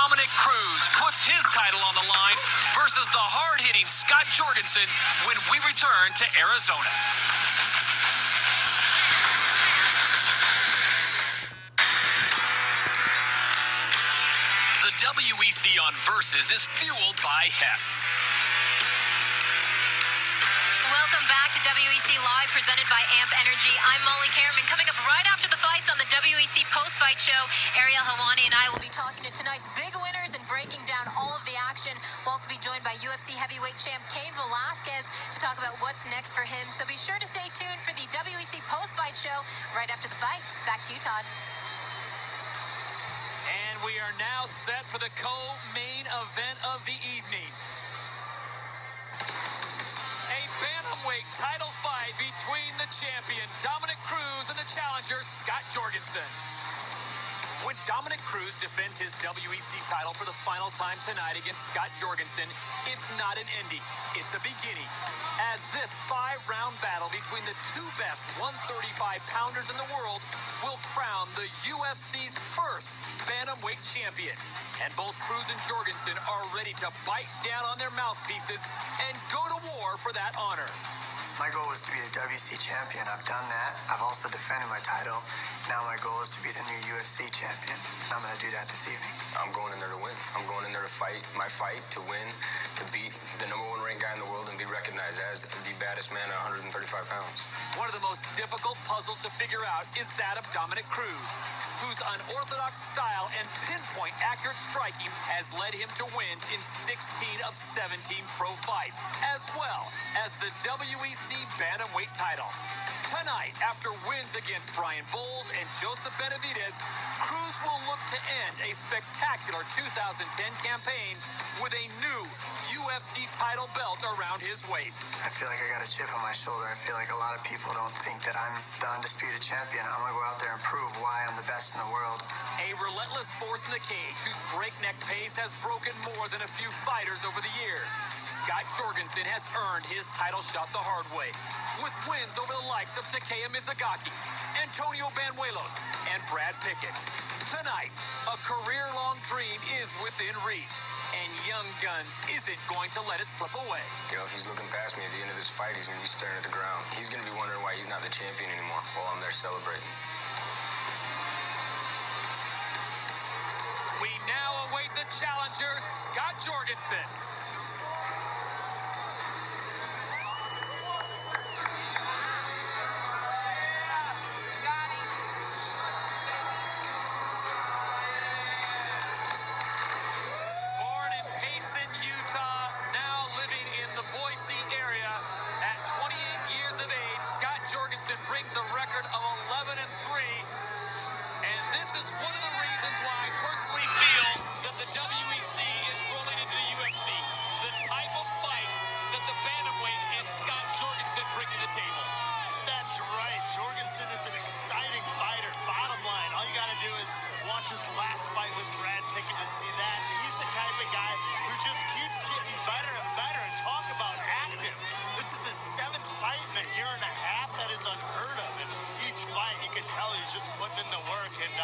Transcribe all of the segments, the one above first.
Dominick Cruz puts his title on the line versus the hard-hitting Scott Jorgensen when we return to Arizona. The WEC on Versus is fueled by Hess. Welcome back to WEC Live, presented by AMP Energy. I'm Molly Cameron. Coming up right after the fights on the WEC post-fight show, Ariel Helwani and I will be talking to tonight's big winners and breaking down all of the action. We'll also be joined by UFC heavyweight champ Cain Velasquez to talk about what's next for him. So be sure to stay tuned for the WEC post-fight show right after the fights. Back to you, Todd. And we are now set for the co-main event of the evening. A bantamweight title fight between the champion Dominick Cruz and the challenger Scott Jorgensen. When Dominick Cruz defends his WEC title for the final time tonight against Scott Jorgensen, it's not an ending, it's a beginning. As this 5-round battle between the two best 135-pounders in the world will crown the UFC's first bantamweight champion. And both Cruz and Jorgensen are ready to bite down on their mouthpieces and go to war for that honor. My goal was to be the WC champion. I've done that. I've also defended my title. Now my goal is to be the new UFC champion. And I'm going to do that this evening. I'm going in there to win. I'm going in there to fight my fight, to win, to beat the #1 ranked guy in the world and be recognized as the baddest man at 135 pounds. One of the most difficult puzzles to figure out is that of Dominick Cruz, whose unorthodox style and pinpoint accurate striking has led him to wins in 16 of 17 pro fights, as well as the WEC bantamweight title. Tonight, after wins against Brian Bowles and Joseph Benavidez, Cruz will look to end a spectacular 2010 campaign with a new UFC title belt around his waist. I feel like I got a chip on my shoulder. I feel like a lot of people don't think that I'm the undisputed champion. I'm going to go out there and prove why I'm the best in the world. A relentless force in the cage whose breakneck pace has broken more than a few fighters over the years. Scott Jorgensen has earned his title shot the hard way, with wins over the likes of Takeya Mizugaki, Antonio Banuelos, and Brad Pickett. Tonight, a career-long dream is within reach, and Young Guns isn't going to let it slip away. You know, if he's looking past me at the end of this fight, he's going to be staring at the ground. He's going to be wondering why he's not the champion anymore while I'm there celebrating. We now await the challenger, Scott Jorgensen. Jorgensen brings a record of 11-3, and this is one of the reasons why I personally feel that the WEC is rolling into the UFC. The type of fights that the bantamweights and Scott Jorgensen bring to the table. That's right. Jorgensen is an exciting fighter. Bottom line, all you got to do is watch his last fight with Brad Pickett to see that. He's the type of guy who just keeps getting better and better. And talk about active. This is his 7th fight in a year and a half. That is unheard of. And each fight, you can tell he's just putting in the work. And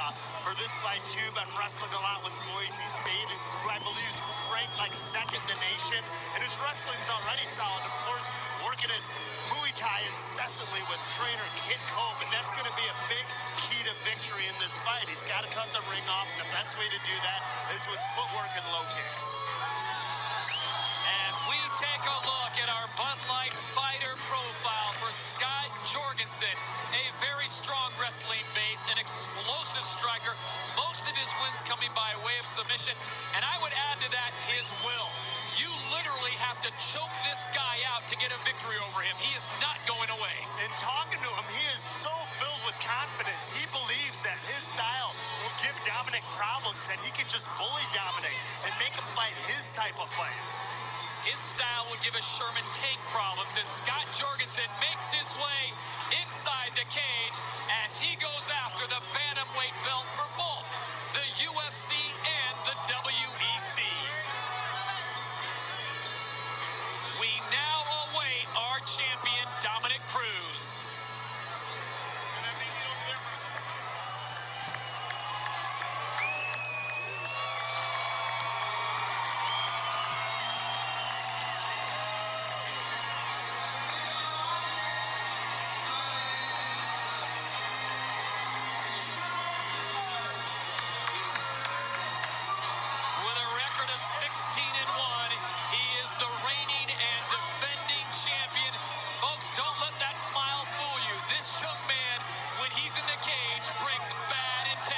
for this fight, too, been wrestling a lot with Boise State, who I believe is ranked like 2nd in the nation. And his wrestling's already solid. Of course, working his Muay Thai incessantly with trainer Kit Cope. And that's going to be a big key to victory in this fight. He's got to cut the ring off. And the best way to do that is with footwork and low kicks. As we take a look at our Bud Light fighter profile for Scott Jorgensen, a very strong wrestling base, an explosive striker, most of his wins coming by way of submission, and I would add to that his will. You literally have to choke this guy out to get a victory over him. He is not going away. And talking to him, he is so filled with confidence. He believes that his style will give Dominick problems, and he can just bully Dominick and make him fight his type of fight. His style will give us Sherman tank problems as Scott Jorgensen makes his way inside the cage as he goes after the bantamweight belt for both the UFC and the WEC. We now await our champion, Dominick Cruz.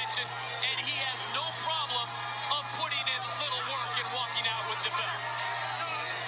mentions, and he has no problem of putting in little work and walking out with the belt.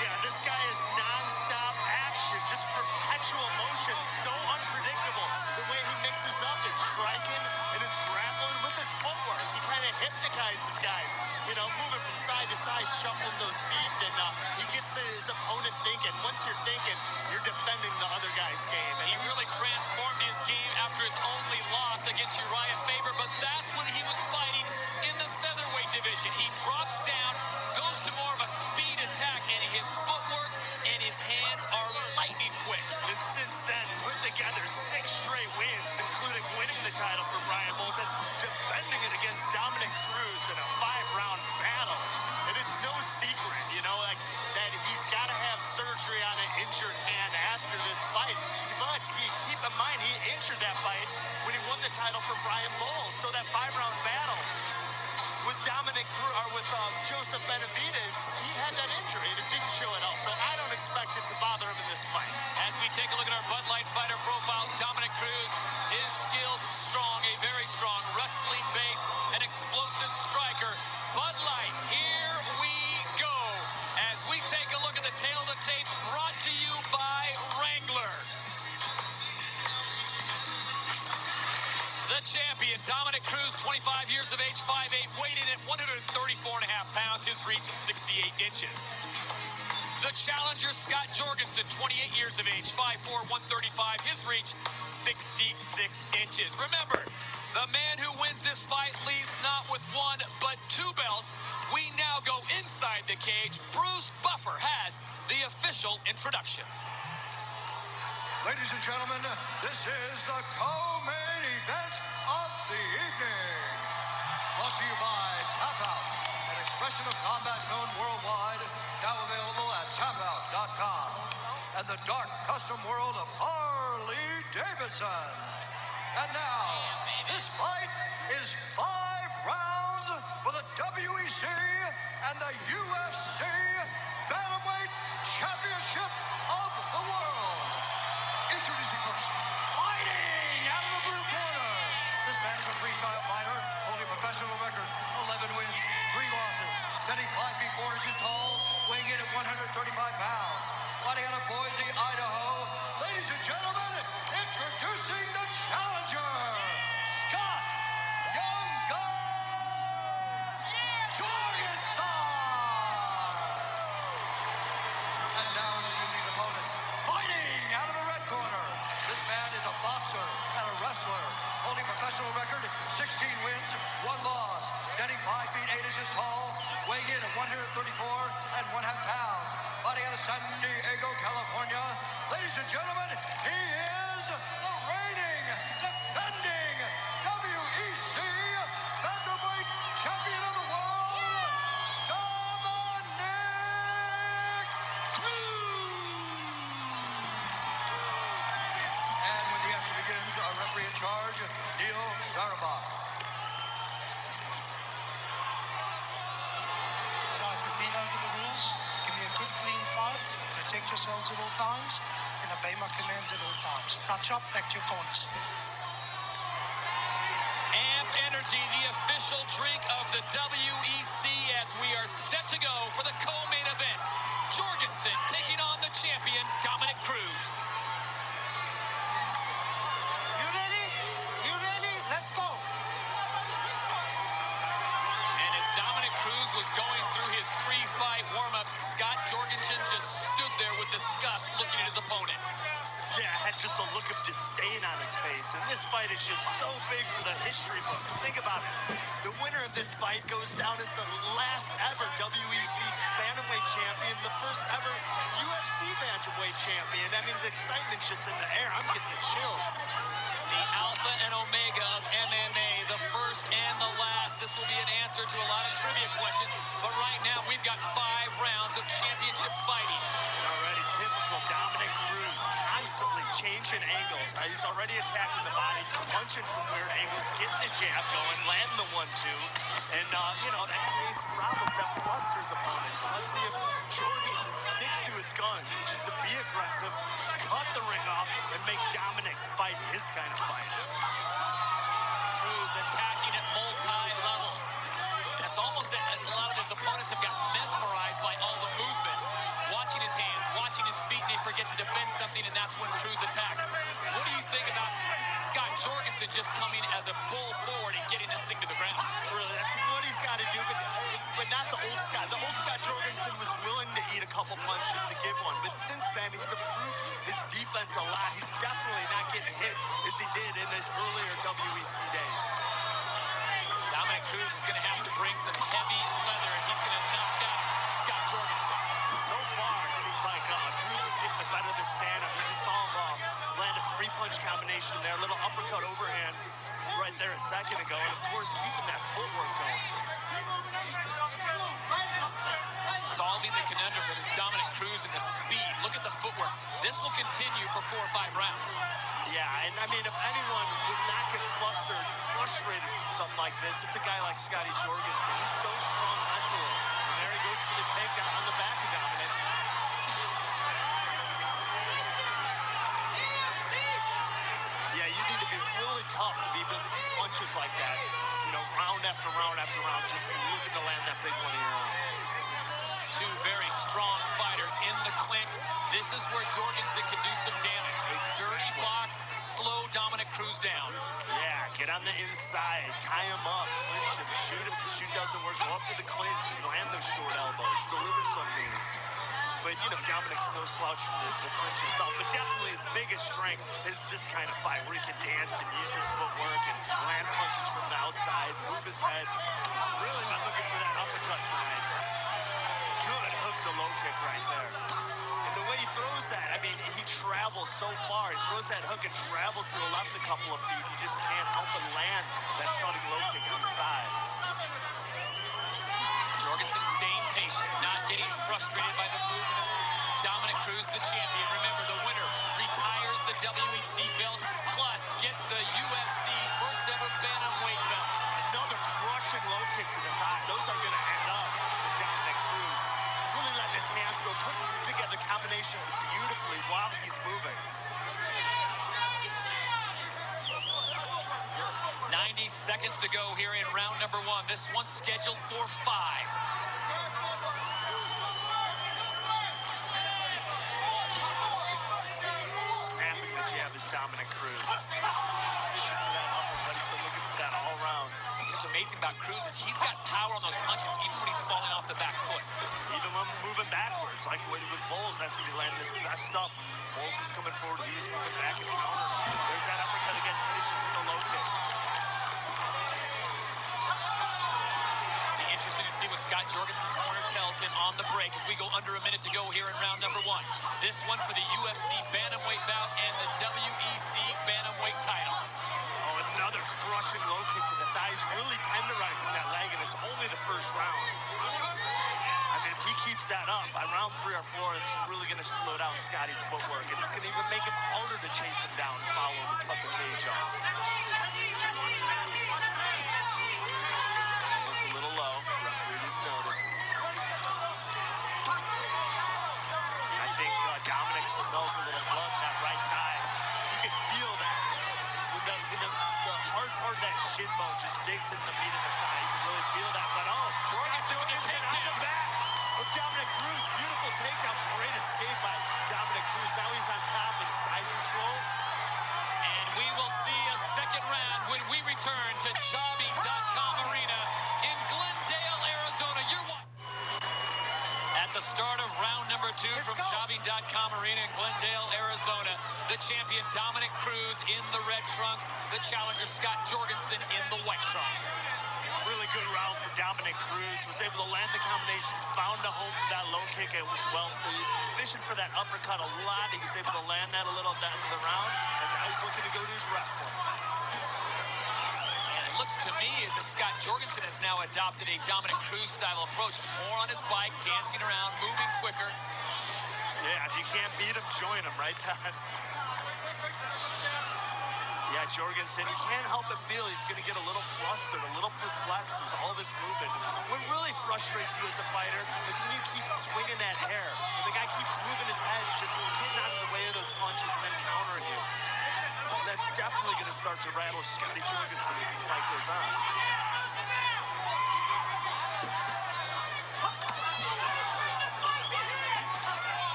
Yeah, this guy is non-stop action, just perpetual motion, so unpredictable. The way he mixes up his striking and his grappling with his footwork. He kind of hypnotizes guys, you know, moving from side to side, shuffling those feet, and he gets his opponent thinking. Once you're thinking, you're defending the other guy's game. And He really transformed his game after his only loss against Uriah Faber, but that's when he was fighting in the featherweight division. He drops down, goes to more of a speed attack, and his footwork and his hands are lightning quick. And since then, put together 6 straight wins, including winning the title for Brian Bowles and defending it against Dominick Cruz in a 5-round battle. And it's no secret, you know, like that he's got to have surgery on an injured hand after this fight. But keep in mind, he injured that fight when he won the title for Brian Bowles. So that 5-round battle with Joseph Benavidez, he had that injury, and it didn't show at all. So I don't expect it to bother him in this fight. As we take a look at our Bud Light fighter profiles, Dominick Cruz, his skills strong, a very strong wrestling base, an explosive striker. Bud Light, here we go. As we take a look at the tail of the tape, brought to you by Wrangler. The champion, Dominick Cruz, 25 years of age, 5'8", weighing in at 134.5 pounds. His reach is 68 inches. The challenger, Scott Jorgensen, 28 years of age, 5'4", 135. His reach, 66 inches. Remember, the man who wins this fight leaves not with 1, but 2 belts. We now go inside the cage. Bruce Buffer has the official introductions. Ladies and gentlemen, this is the co-main event of the evening. Brought to you by Tap Out, an expression of combat known worldwide, now available at tapout.com. And the dark custom world of Harley Davidson. And now, this fight is 5 rounds for the WEC and the UFC Bantamweight Championship of the World. Introducing first, fighting out of the blue corner. This man is a freestyle fighter, holding a professional record, 11 wins, 3 losses, standing 5 feet 4 inches tall, weighing in at 135 pounds. Fighting out of Boise, Idaho. Ladies and gentlemen, introducing the challenger, Scott Young Gun Jorgensen. And now introducing his opponent, fighting out of the red corner. This man is a boxer and a wrestler, holding professional record, 16 wins, 1 loss, standing 5 feet 8 inches tall, weighing in at 134.5 pounds, fighting out of San Diego, California. Ladies and gentlemen, he is the reigning, defending WEC Bantamweight Champion of the World, Dominick Cruz. And when the action begins, our referee in charge, Neil Sarabach. All right, we've been over the rules. Give me a good, clean fight. Protect yourselves at all times. And obey my commands at all times. Touch up, back to your corners. Amp Energy, the official drink of the WEC, as we are set to go for the co-main event. Jorgensen taking on the champion, Dominick Cruz. You ready? You ready? Let's go. And as Dominick Cruz was going through his pre-fight warm-ups, Scott Jorgensen just stood there with disgust looking at his opponent. Yeah, had just a look of disdain on his face, and this fight is just so big for the history books. Think about it. The winner of this fight goes down as the last ever WEC Bantamweight champion, the first ever UFC Bantamweight champion. I mean, the excitement's just in the air. I'm getting the chills. The alpha and omega of MMA, the first and the last. This will be an answer to a lot of trivia questions, but right now we've got 5 rounds of championship fighting. Already typical Dominick Cruz, constantly changing angles. He's already attacking the body, punching from weird angles, getting the jab going, landing the 1-2. And, you know, that creates problems, that flusters opponents. So let's see if Jorgensen sticks to his guns, which is to be aggressive, cut the ring off, and make Dominick fight his kind of fight. Cruz attacking at multi-levels. It's almost that a lot of his opponents have got mesmerized by all the movement. Watching his hands, watching his feet, and they forget to defend something, and that's when Cruz attacks. What do you think about Scott Jorgensen just coming as a bull forward and getting this thing to the ground? Really, that's what he's got to do, but not the old Scott. The old Scott Jorgensen was willing to eat a couple punches to give one, but since then, he's improved his defense a lot. He's definitely not getting hit as he did in his earlier WEC days. Dominick Cruz is going to have to bring some heavy leather if he's going to knock out Scott Jorgensen. So far, it seems like Cruz is getting the better of the stand-up. You just saw him land a three-punch combination there, a little uppercut overhand right there a second ago, and of course, keeping that footwork going. Solving the conundrum that is Dominick Cruz and the speed. Look at the footwork. This will continue for 4 or 5 rounds. Yeah, and I mean, if anyone would not get frustrated with something like this, it's a guy like Scotty Jorgensen. He's so strong mentally. And there he goes for the takedown on the back of Dominick. Yeah, you need to be really tough to be able to eat punches like that. You know, round after round after round, just looking to land that big one of your own. Two very strong fighters in the clinch. This is where Jorgensen can do some damage. A dirty box, slow Dominick Cruz down. Yeah, get on the inside, tie him up, clinch him, shoot him. If the shoot doesn't work, go up to the clinch and land those short elbows, deliver some knees. But, you know, Dominick's no slouch from the clinch himself. But definitely his biggest strength is this kind of fight where he can dance and use his footwork and land punches from the outside, move his head. Really not looking for that uppercut tonight. Good hook to low kick right there. And the way he throws that, I mean, he travels so far. He throws that hook and travels to the left a couple of feet. He just can't help but land that thudding low kick on the thigh. Jorgensen staying patient, not getting frustrated by the movements. Dominick Cruz, the champion. Remember, the winner retires the WEC belt, plus gets the UFC first ever bantamweight belt. Another crushing low kick to the thigh. Those are going to end up with Dominick Cruz. He's really letting his hands go, putting together combinations beautifully while he's moving. 90 seconds to go here in round number 1. This one's scheduled for 5. Snapping the jab is Dominick Cruz. Fishing for that uppercut. He's been looking for that all round. What's amazing about Cruz is he's got power on those punches even when he's falling off the back foot. Even when moving backwards, like with Bowles, that's when he landed his best stuff. Bowles was coming forward, he was moving back and countering. There's that uppercut again, finishes with a low kick. Be interesting to see what Scott Jorgensen's corner tells him on the break as we go under a minute to go here in round number 1. This one for the UFC bantamweight bout and the WEC bantamweight title. Oh, another crushing low kick to the thighs, really tenderizing that leg, and it's only the first round. I mean, if he keeps that up, by round 3 or 4, it's really going to slow down Scotty's footwork, and it's going to even make it harder to chase him down and follow him and cut the cage off. Look a little low. Referee didn't notice. I think Dominick smells a little blood in that right thigh. You can feel that. When the hard part of that shin bone just digs in the meat of the thigh, you can really feel that. But Jorgensen with the takedown. On the back of Dominick Cruz. Beautiful takedown. Great escape by Dominick Cruz. Now he's on top in side control. And we will see a second round when we return to Jobbing.com Arena in Glendale, Arizona. At the start of round number 2 from Jobbing.com Arena in Glendale, Arizona, the champion Dominick Cruz in the red trunks, the challenger Scott Jorgensen in the white trunks. Really good round for Dominick Cruz. Was able to land the combinations, found a home for that low kick, and was well fishing for that uppercut a lot. He was able to land that a little at the end of the round, and now he's looking to go to his wrestling. And it looks to me as if Scott Jorgensen has now adopted a Dominick Cruz style approach, more on his bike, dancing around, moving quicker. Yeah, if you can't beat him, join him, right, Todd? Yeah, Jorgensen, you can't help but feel he's going to get a little flustered, a little perplexed with all this movement. What really frustrates you as a fighter is when you keep swinging that hair. When the guy keeps moving his head, just getting out of the way of those punches and then countering you. that's definitely going to start to rattle Scotty Jorgensen as this fight goes on.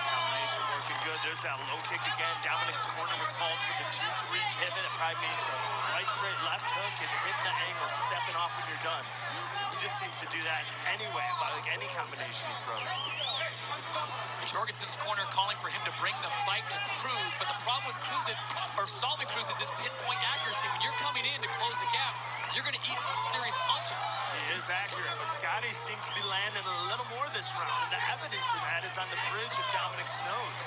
Combination working good. There's that low kick again. Dominick's corner was called for the 2-3 pivot. It probably means a right straight left hook and hitting the angle, stepping off when you're done. He just seems to do that anyway, about like any combination he throws. Jorgensen's corner calling for him to bring the fight to Cruz, but the problem with Cruz is, or Solomon Cruz, is his pinpoint accuracy. When you're coming in to close the gap, you're going to eat some serious punches. He is accurate, but Scotty seems to be landing a little more this round, and the evidence of that is on the bridge of Dominick's nose.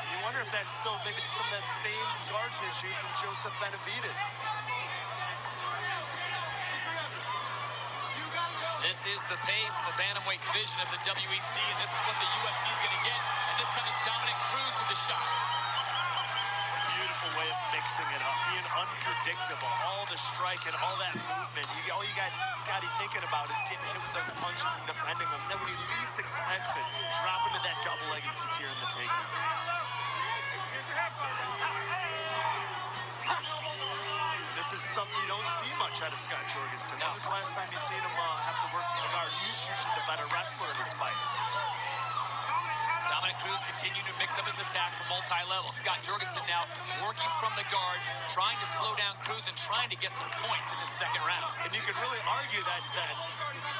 You wonder if that's still maybe some of that same scar tissue from Joseph Benavidez. This is the pace and the bantamweight division of the WEC, and this is what the UFC is going to get. And this time it's Dominick Cruz with the shot. Beautiful way of mixing it up, being unpredictable. All the strike and all that movement. All you got Scotty thinking about is getting hit with those punches and defending them. Then when he least expects it, dropping to that double leg and securing the takedown. This is something you don't see much out of Scott Jorgensen. When was the last time you've seen him have to work from the guard? He's usually the better wrestler in his fights. Dominick Cruz continuing to mix up his attack from multi-level. Scott Jorgensen now working from the guard, trying to slow down Cruz and trying to get some points in this second round. And you can really argue that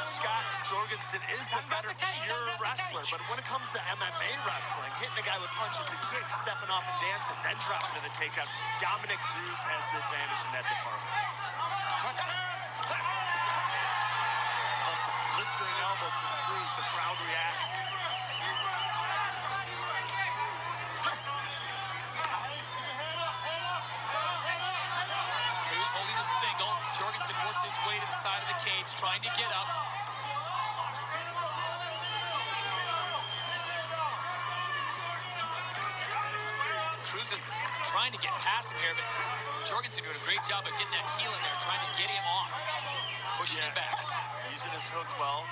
Scott Jorgensen is the better pure wrestler, but when it comes to MMA wrestling, hitting a guy with punches and kicks, stepping off and dancing, then dropping to the takedown, Dominick Cruz has the advantage in that department. Oh, some blistering elbows from Cruz. The crowd reacts. Cruz holding a single. Jorgensen works his way to the side of the cage, trying to get up. Cruz is trying to get past him here, but Jorgensen doing a great job of getting that heel in there, trying to get him off, pushing him back. Using his hook well,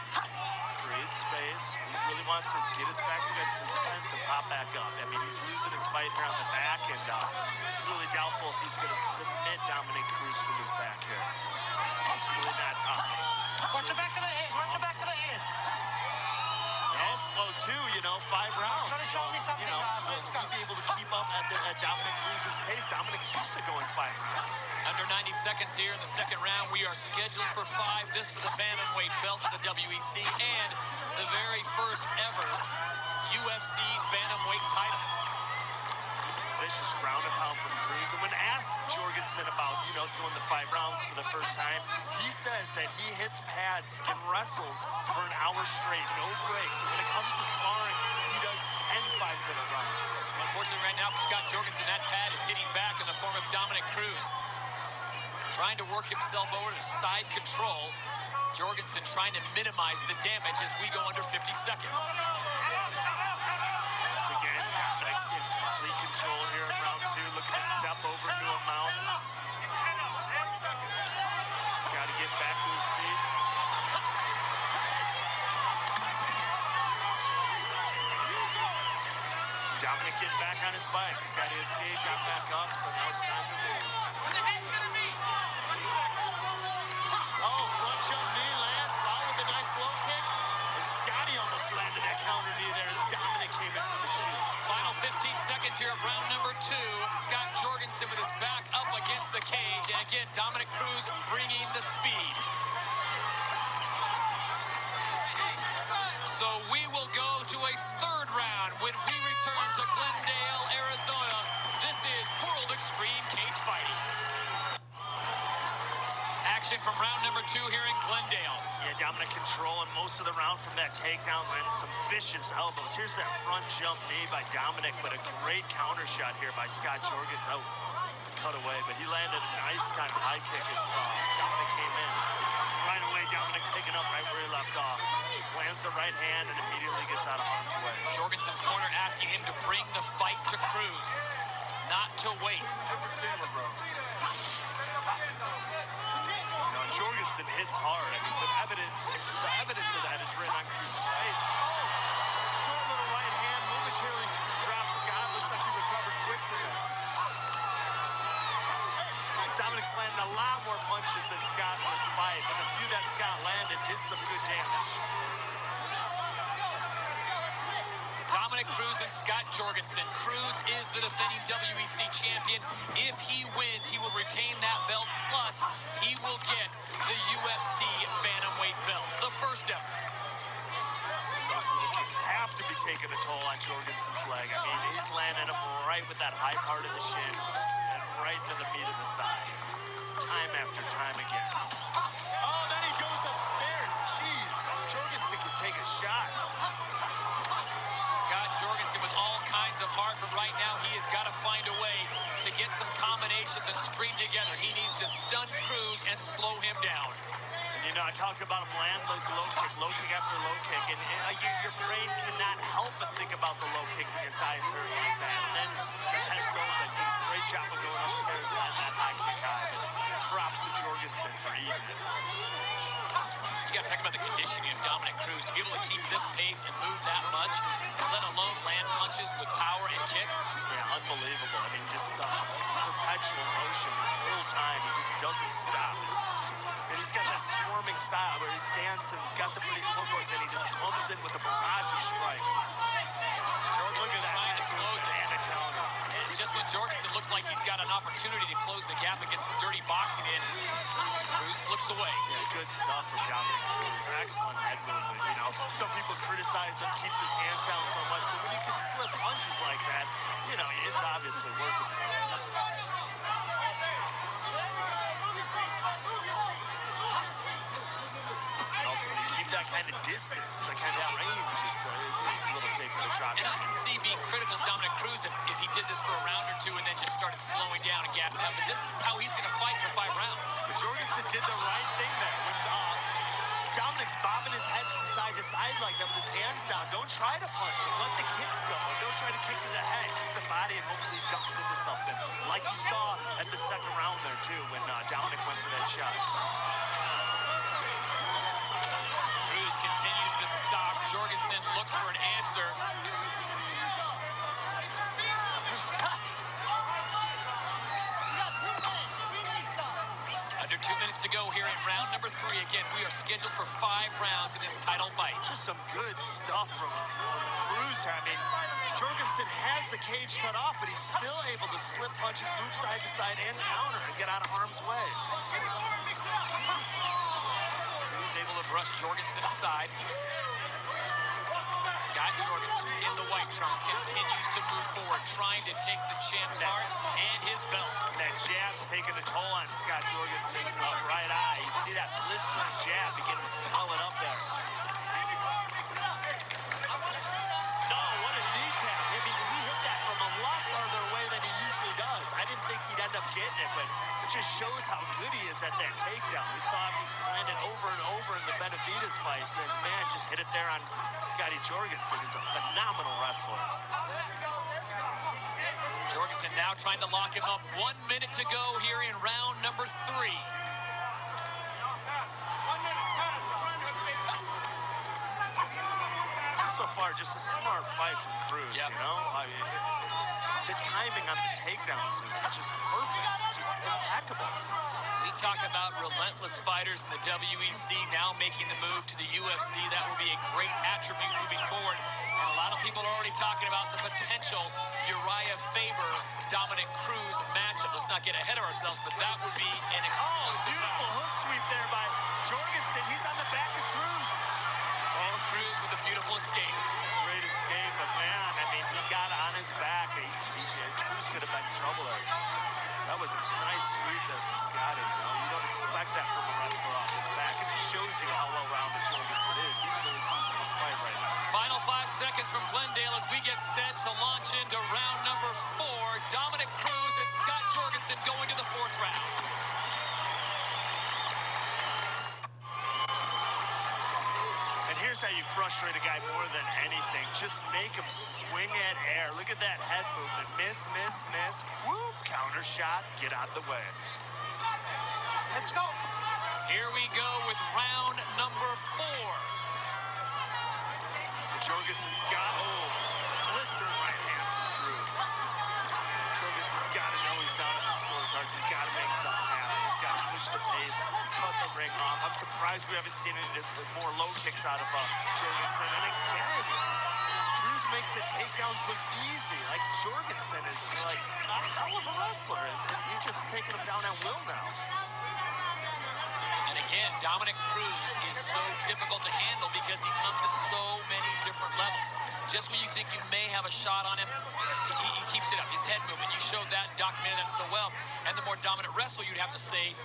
creates space. He really wants to get his back against the defense and pop back up. I mean, he's losing his fight here on the back, and really doubtful if he's going to submit Dominick Cruz from his back here. It's really not up. Watch your back to the head. Watch your back to the head. And slow too, 5 rounds. It's gonna show me something, guys. Let's go. He'll be able to keep up at Dominick Cruz's pace. Dominick's used to going 5 rounds. Under 90 seconds here in the second round. We are scheduled for 5. This for the bantamweight belt of the WEC and the very first ever UFC bantamweight title. Vicious ground and pound from Cruz. And when asked Jorgensen about, doing the 5 rounds for the first time, he says that he hits pads and wrestles for an hour straight, no breaks. And when it comes to sparring, he does 10 5-minute rounds. Unfortunately, right now for Scott Jorgensen, that pad is hitting back in the form of Dominick Cruz. Trying to work himself over to side control. Jorgensen trying to minimize the damage as we go under 50 seconds. Once again, Dominick in complete control here in round 2, looking to step over into a mount. Scotty getting back to his feet. Dominick getting back on his bike. Scotty escaped, got back up, so now it's time to move. Oh, front jump knee lands, followed the nice low kick. And Scotty almost landed that counter knee there as Dominick came in for the shoot. Final 15 seconds here of round number 2. Scott Jorgensen with his back up against the cage. And again, Dominick Cruz bringing the speed. So we will go to a 3rd round when we return to Glendale, Arizona. This is World Extreme Cage Fighting. Action from round number 2 here in Glendale. Yeah, Dominick controlling most of the round from that takedown, landing some vicious elbows. Here's that front jump knee by Dominick, but a great counter shot here by Scott Jorgensen. Oh, cut away, but he landed a nice kind of high kick as Dominick came in. Right away, Dominick picking up right where he left off. Lands the right hand and immediately gets out of harm's way. Jorgensen's corner asking him to bring the fight to Cruz, not to wait. Jorgensen hits hard. I mean, the evidence of that is written on Cruz's face. Oh, short little right hand momentarily drops Scott. Looks like he recovered quick from it. Dominick's landed a lot more punches than Scott in this fight, but the few that Scott landed did some good damage. Dominick Cruz and Scott Jorgensen. Cruz is the defending WEC champion. If he wins, he will retain that belt, plus he will get the UFC bantamweight belt, the first ever. Those low kicks have to be taking a toll on Jorgensen's leg. I mean, he's landing them right with that high part of the shin and right into the meat of the thigh. Time after time again. Oh, then he goes upstairs. Jeez, Jorgensen can take a shot. Scott Jorgensen with all kinds of heart, but right now he has got to find a way to get some combinations and string together. He needs to stun Cruz and slow him down. And, you know, I talked about him land those low kick after low kick, and your brain cannot help but think about the low kick when your thighs hurt like that. And then your head's open. Did a great job of going upstairs and landing that high kick high. But props to Jorgensen for eating it. You got to talk about the conditioning of Dominick Cruz to be able to keep this pace and move that much, let alone land punches with power and kicks. Yeah, unbelievable. I mean, just perpetual motion the whole time. He just doesn't stop. And he's got that swarming style where he's dancing, got the pretty footwork, then he just comes in with a barrage of strikes. Jorgensen trying to close it. And a counter. And just when Jorgensen looks like he's got an opportunity to close the gap and get some dirty boxing in, Cruz slips away. Yeah, good stuff from Dominick Cruz. Excellent head movement. You know, some people criticize him, keeps his hands down so much, but when you can slip punches like that, you know, it's obviously working for him. Also, when you keep that kind of distance, that kind of range, it's a little safer to drop. And I can see being critical of Dominick Cruz if he did this for a round or two and then just started slowing down and gassing up. But this is how he's going to fight for 5 rounds. But Jorgensen did the right thing there. When Dominick's bobbing his head from side to side like that with his hands down, don't try to punch him. Let the kicks go. Don't try to kick to the head. Kick the body and hopefully he ducks into something. Like you saw at the second round there, too, when Dominick went for that shot. Cruz continues to stalk. Jorgensen looks for an answer. Under 2 minutes to go here in round number 3. Again, we are scheduled for 5 rounds in this title fight. Just some good stuff from Cruz. I mean, Jorgensen has the cage cut off, but he's still able to slip punches, move side to side, and counter and get out of harm's way. Cruz able to brush Jorgensen aside. Scott Jorgensen in the white trunks continues to move forward, trying to take the champ's heart and his belt. That jab's taking a toll on Scott Jorgensen's right eye. You see that blistering jab begin to swell it up there. No, what a knee tap. I mean, he hit that from a lot farther away than he usually does. I didn't think he'd end up getting it, but it just shows how good he is at that takedown. We saw him land it over and over in the Benavidez fights, and man, just hit it there on Scotty Jorgensen. He's a phenomenal wrestler. Jorgensen now trying to lock him up. 1 minute to go here in round number 3. So far, just a smart fight from Cruz, Yep. you know? The timing on the takedowns is just perfect, just impeccable. We talk about relentless fighters in the WEC now making the move to the UFC. That will be a great attribute moving forward. And a lot of people are already talking about the potential Uriah Faber-Dominick Cruz matchup. Let's not get ahead of ourselves, but that would be an explosive Beautiful battle. hook sweep there by Jorgensen. He's on the back of Cruz. Oh, Cruz with a beautiful escape. Great escape, but man, I mean, he got on his back. Cruz could have been in trouble there. That was a nice sweep there from Scotty, you know? You don't expect that from a wrestler off his back, and it shows you how well-rounded Jorgensen is, even though he's losing this fight right now. Final 5 seconds from Glendale as we get set to launch into round number 4. Dominick Cruz and Scott Jorgensen going to the 4th round. And here's how you frustrate a guy more than anything. Just make him swing at air. Look at that head movement. Miss, miss, miss. Whoop, counter shot. Get out the way. Let's go. Here we go with round number 4. Jorgensen's got, blistering right hand from Cruz. Jorgensen's got to know he's down on the scorecards. He's got to make something happen. He's got to push the pace, cut the ring off. I'm surprised we haven't seen any more low kicks out of Jorgensen. And again, Cruz makes the takedowns look easy. Like, Jorgensen is like a hell of a wrestler, and he's just taking him down at will now. And again, Dominick Cruz is so difficult to handle because he comes at so many different levels. Just when you think you may have a shot on him, he keeps it up. His head movement, you showed that, documented that so well. And the more dominant wrestler, you'd have to say,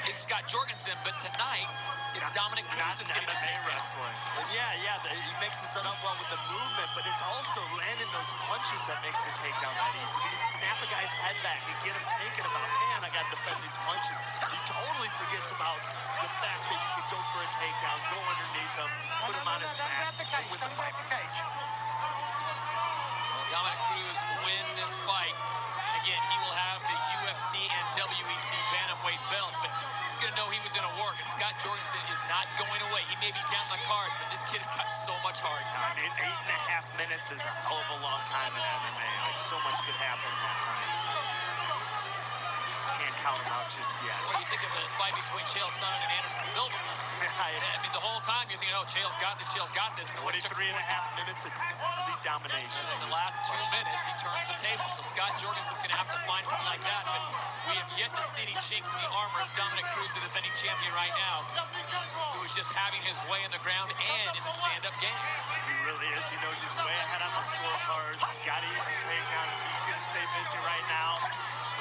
is Scott Jorgensen. But tonight, it's Dominick Cruz that's getting the MMA wrestling. And yeah, he mixes it up well with the movement, but it's also landing those punches that makes the takedown that easy. When you snap a guy's head back and get him thinking about, man, I got to defend these punches, he totally forgets about the fact that you could go for a takedown, go underneath him, put him on his mat, and win the fight. Well, Dominick Cruz win this fight. Again, he will have the UFC and WEC bantamweight belts, but he's going to know he was in a war because Scott Jorgensen is not going away. He may be down the cards, but this kid has got so much heart. I mean, 8.5 minutes is a hell of a long time in MMA. Like, so much could happen in that time. Can't count him out just yet. What do you think of the fight between Chael Sonnen and Anderson Silva? I mean, the whole time you're thinking, oh, Chael's got this, Chael's got this. And 23.5 minutes of complete domination. In the last 2 minutes, he turns the table. So Scott Jorgensen's going to have to find something like that. But we have yet to see any chinks in the armor of Dominick Cruz, the defending champion right now, who is just having his way in the ground and in the stand-up game. He really is. He knows he's way ahead on the scorecards. Got easy takedowns. He's going to stay busy right now.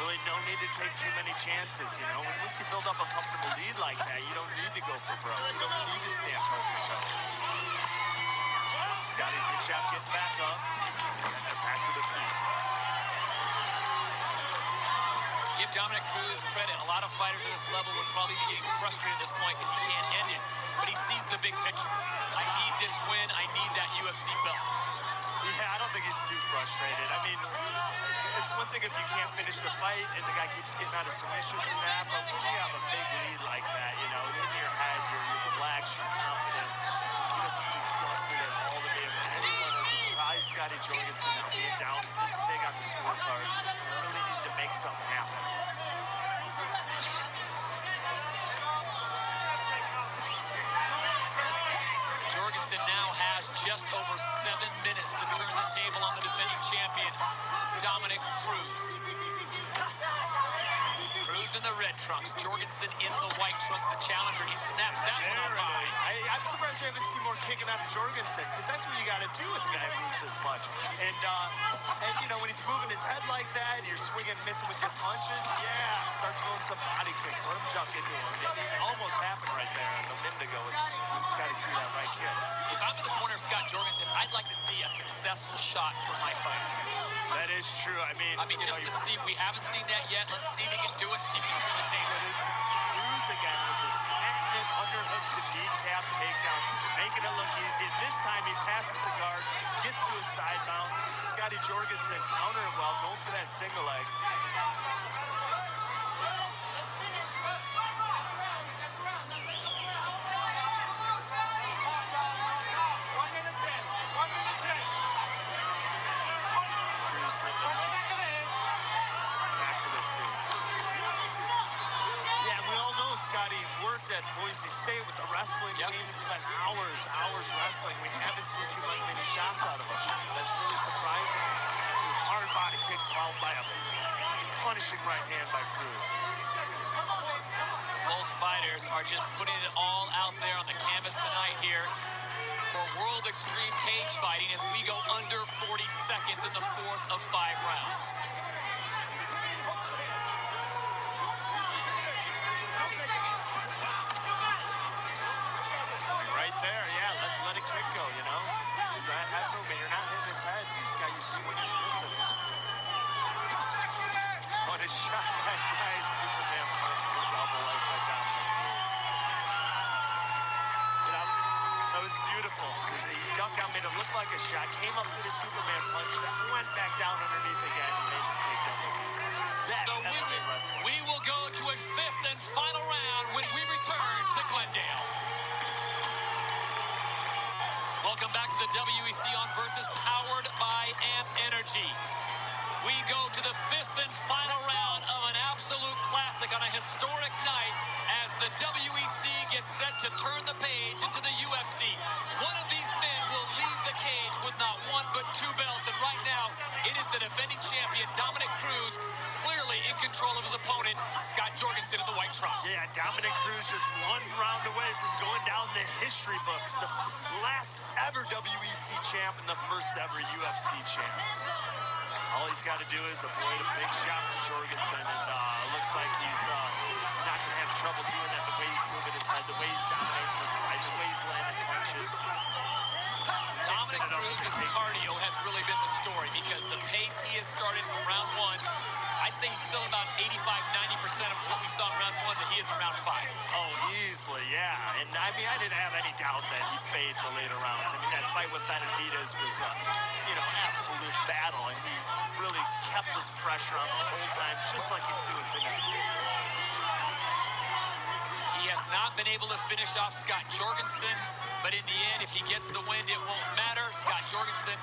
Really no need to take too many chances, you know. Once you build up a comfortable lead like that, you don't need to go for broke. You don't need to stand toe for toe. Scotty, good job getting back up. And then back to the feet. Give Dominick Cruz credit. A lot of fighters at this level would probably be getting frustrated at this point because he can't end it. But he sees the big picture. I need this win. I need that UFC belt. Yeah, I don't think he's too frustrated. I mean, it's one thing if you can't finish the fight and the guy keeps getting out of submissions and that, but when you have a big lead like that, you know, in your head, you're relaxed, you're confident. He doesn't seem frustrated at all today. If anyone is, it's probably Scotty Jorgensen now being down this big on the scorecards. Really needs to make something happen. Jorgensen now has just over 7 minutes to turn the table on the defending champion, Dominick Cruz. Cruz in the red trunks, Jorgensen in the white trunks, the challenger. He snaps that one off high. I'm surprised we haven't seen more kicking out of Jorgensen, because that's what you got to do with a guy who moves this much. And you know, when he's moving his head like that, you're swinging and missing with your punches, yeah, start throwing some body kicks, let him duck into him. It almost happened right there a minute ago when Scotty threw that right kick. If I'm in the corner of Scott Jorgensen, I'd like to see a successful shot from my fighter. That is true. I mean, just to see, we haven't seen that yet. Let's see if he can do it, see if he can turn the table. But it's Cruz again with his patented underhook to knee tap takedown, making it look easy. And this time he passes the guard, gets to a side mount. Scotty Jorgensen countering well, going for that single leg. Scotty worked at Boise State with the wrestling team and spent hours wrestling. We haven't seen too many shots out of him. That's really surprising. Hard body kick followed by a punishing right hand by Cruz. Both fighters are just putting it all out there on the canvas tonight here for World Extreme Cage Fighting as we go under 40 seconds in the 4th of 5 rounds. There, yeah, let a kick go, you know? That head movement, you're not hitting his head. He's got you swinging and missing. What a shot. Nice Superman punch to double leg by Dominick Cruz. You know, that was beautiful. He ducked out, made it look like a shot, came up with a Superman punch that went back down underneath again and made him take down the piece. That's MMA wrestling. We will go to a 5th and final round when we return to Glendale. Welcome back to the WEC on Versus, powered by Amp Energy. We go to the fifth and final round of an absolute classic on a historic night as the WEC gets set to turn the page into the UFC. One of these men will leave the cage with not one but two belts, and right now it is the defending champion Dominick Cruz, clearly in control of his opponent Scott Jorgensen in the white trunks. Yeah, Dominick Cruz just one round away from going down the history books. The last ever WEC champ and the first ever UFC champ. All he's got to do is avoid a big shot from Jorgensen, and it looks like he's not going to have trouble doing that. The way he's moving his head, the way he's dominating this fight, the way he's landing punches. Dominick Cruz's cardio has really been the story because the pace he has started from round one, I'd say he's still about 85–90% of what we saw in round one that he is in round 5. Oh, easily, yeah. And I mean, I didn't have any doubt that he'd fade in the later rounds. I mean, that fight with Benavidez was, absolute battle, and he really kept this pressure on the whole time, just like he's doing tonight. He has not been able to finish off Scott Jorgensen, but in the end, if he gets the win, it won't matter. Scott Jorgensen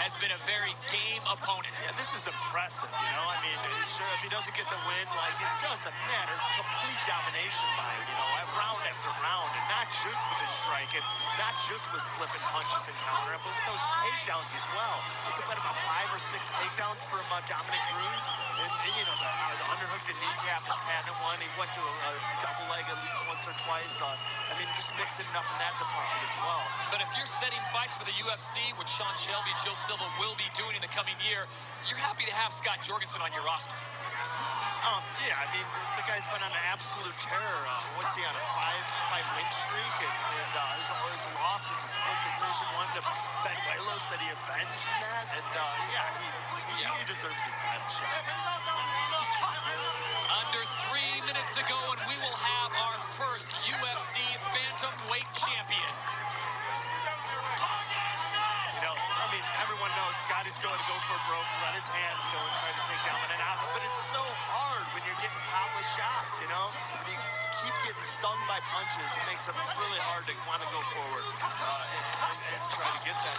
has been a very game opponent. Yeah, this is impressive, I mean, sure, if he doesn't get the win, it doesn't matter. It's complete domination by him, round after round, and not just with his striking, not just with slipping punches and countering, but with those takedowns as well. It's been about 5 or 6 takedowns from Dominick Cruz, and the underhook to kneecap is patent one. He went to a double leg at least once or twice. Just mixing it up in that department as well. But if you're setting fights for the UFC, which Sean Shelby and Joe Silva will be doing in the coming year, you're happy to have Scott Jorgensen on your roster. Yeah, I mean, the guy's been on an absolute terror. What's he on, a five-win streak? And his loss was a split decision, one to Benuelos that he avenged in that. And, he deserves his title shot. Under 3 minutes to go, and we will have our first UFC bantamweight champion. Everyone knows Scotty's going to go for a broke, let his hands go and try to take down an out. But it's so hard when you're getting popped with shots, When you keep getting stung by punches, it makes it really hard to want to go forward and try to get that.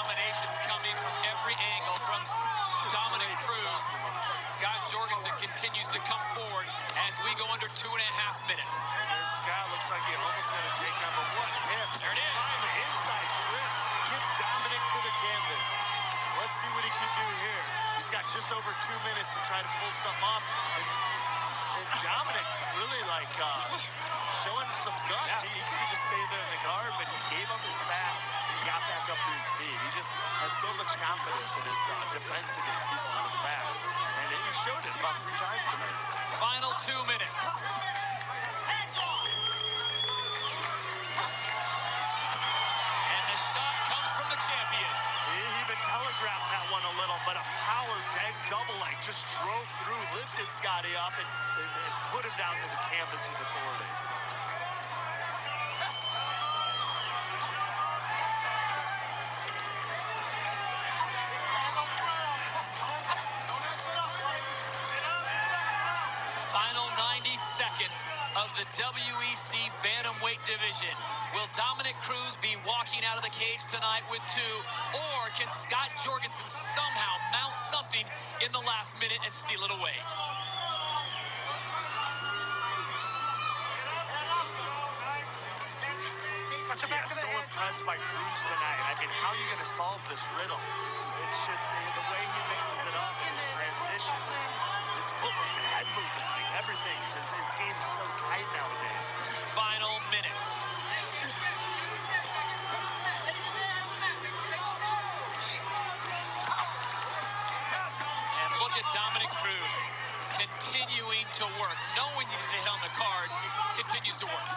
Combinations coming from every angle from Dominick Cruz. Scott Jorgensen continues to come forward as we go under 2.5 minutes. And there's Scott, looks like he almost got to take down, but what hips. There it is. On the inside trip, gets Dominick to the canvas. Let's see what he can do here. He's got just over 2 minutes to try to pull something off. And Dominick really showing some guts. Yeah. He could have just stayed there in the guard, but he gave up his back and got back up to his feet. He just has so much confidence in his defense against people on his back. And he showed it about 3 times tonight. Final 2 minutes. And the shot comes from the champion. He even telegraphed that one a little, but a power dead double leg just drove through, lifted Scotty up, and put him down to the canvas with authority. Final 90 seconds of the WEC bantamweight division. Will Dominick Cruz be walking out of the cage tonight with 2, or can Scott Jorgensen somehow mount something in the last minute and steal it away? Yeah, so impressed by Cruz tonight. I mean, how are you going to solve this riddle? It's just the way he mixes it up in his transitions, his footwork and head movement, everything. His game's so tight nowadays. Final minute. And look at Dominick Cruz continuing to work. Knowing he's hit on the card, continues to work.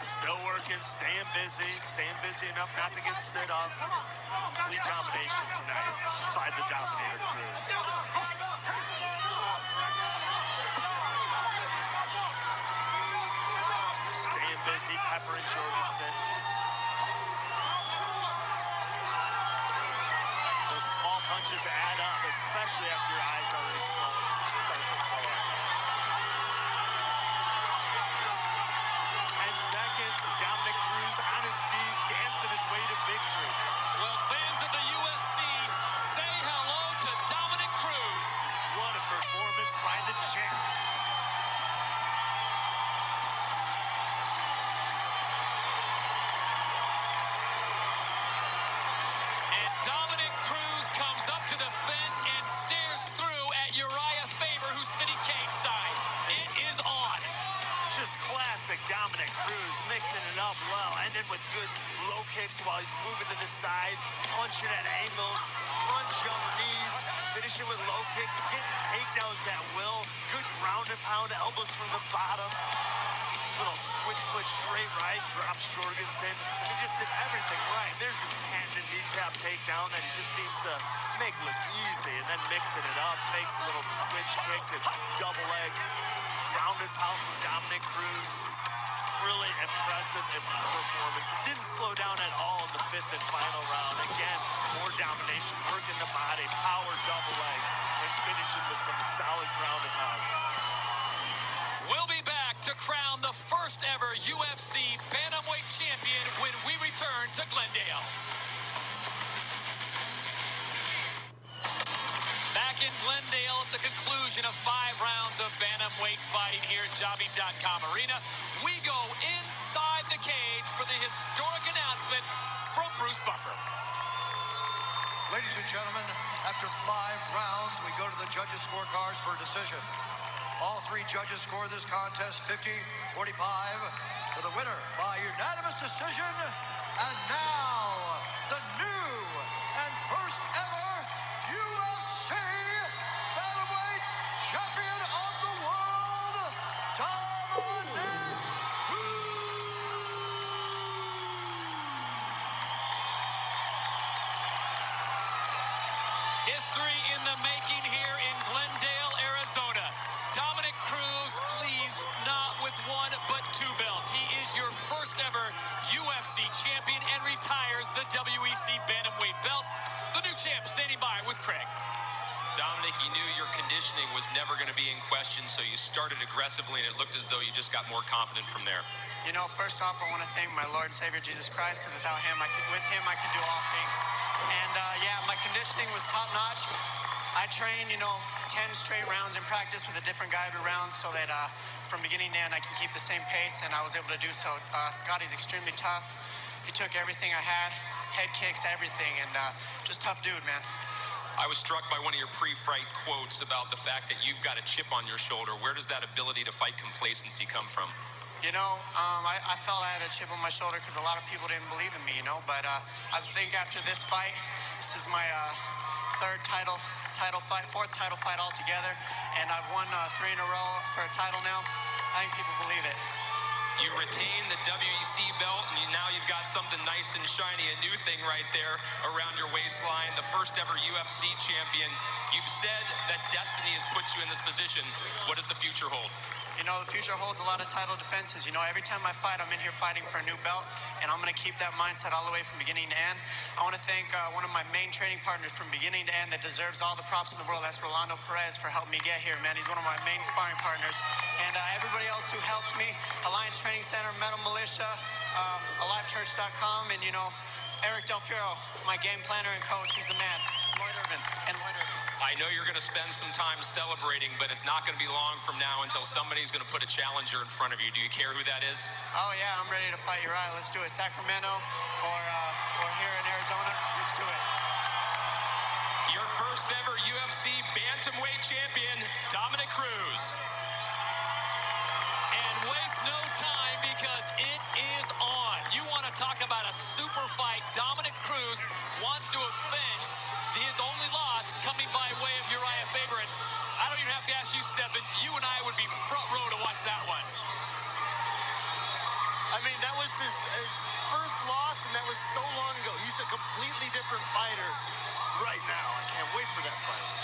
Still working, staying busy enough not to get stood up. Complete domination tonight by the Dominator Cruz. Staying busy, peppering Jorgensen. Those small punches add up, especially after your eyes already start to swell up. 10 seconds, Dominick Cruz on his feet, dancing his way to victory. Well, fans of the UFC, say hello to Dominick. Dominick Cruz mixing it up well, ending with good low kicks while he's moving to the side, punching at angles, front jump knees, finishing with low kicks, getting takedowns at will, good ground and pound elbows from the bottom. Little switch foot straight right, drops Jorgensen. I mean, just did everything right. There's his patented knee tap takedown that he just seems to make look easy, and then mixing it up, makes a little switch kick to double leg. Ground and pound from Dominick Cruz. Really impressive performance. It didn't slow down at all in the 5th and final round. Again, more domination, working the body, power double legs, and finishing with some solid ground and pound. We'll be back to crown the first ever UFC Bantamweight champion when we return to Glendale. Back in Glendale at the conclusion of 5 rounds of bantamweight fighting here at Jobby.com Arena. We go inside the cage for the historic announcement from Bruce Buffer. Ladies and gentlemen, after 5 rounds, we go to the judges' scorecards for a decision. All 3 judges score this contest 50-45 for the winner by unanimous decision. And now, the new and first ever UFC Bantamweight Champion of the World, Dominick Cruz. History in the making here in Glendale, Arizona. Dominick Cruz leaves not with 1 but 2 belts. He is your first ever UFC champion and retires the WEC Bantamweight belt. The new champ standing by with Craig. Dominick, you knew your conditioning was never going to be in question, so you started aggressively, and it looked as though you just got more confident from there. You know, first off, I want to thank my Lord and Savior Jesus Christ, because without him, with him, I could do all things. And yeah, my conditioning was top notch. I trained, 10 straight rounds in practice with a different guy every round, so that from beginning to end, I can keep the same pace, and I was able to do so. Scotty's extremely tough. He took everything I had, head kicks, everything, and just tough dude, man. I was struck by one of your pre-fight quotes about the fact that you've got a chip on your shoulder. Where does that ability to fight complacency come from? I felt I had a chip on my shoulder because a lot of people didn't believe in me, but I think after this fight, this is my 4th title fight altogether, and I've won 3 in a row for a title now. I think people believe it. You retain the WEC belt, and now you've got something nice and shiny, a new thing right there around your waistline, the first ever UFC champion. You've said that destiny has put you in this position. What does the future hold? The future holds a lot of title defenses. Every time I fight, I'm in here fighting for a new belt, and I'm going to keep that mindset all the way from beginning to end. I want to thank one of my main training partners from beginning to end that deserves all the props in the world. That's Rolando Perez for helping me get here, man. He's one of my main sparring partners. And everybody else who helped me, Alliance Training Center, Metal Militia, AliveChurch.com, and, Eric Del Fiero, my game planner and coach. He's the man. Lloyd Irvin. I know you're going to spend some time celebrating, but it's not going to be long from now until somebody's going to put a challenger in front of you. Do you care who that is? Oh, yeah, I'm ready to fight Uriah. Let's do it. Sacramento or here in Arizona. Let's do it. Your first ever UFC Bantamweight champion, Dominick Cruz. And waste no time because it is on. You want to talk about a super fight. Dominick Cruz wants to avenge his only loss coming by way of Uriah Faber. And I don't even have to ask you, Stephen. You and I would be front row to watch that one. I mean, that was his first loss, and that was so long ago. He's a completely different fighter right now. I can't wait for that fight.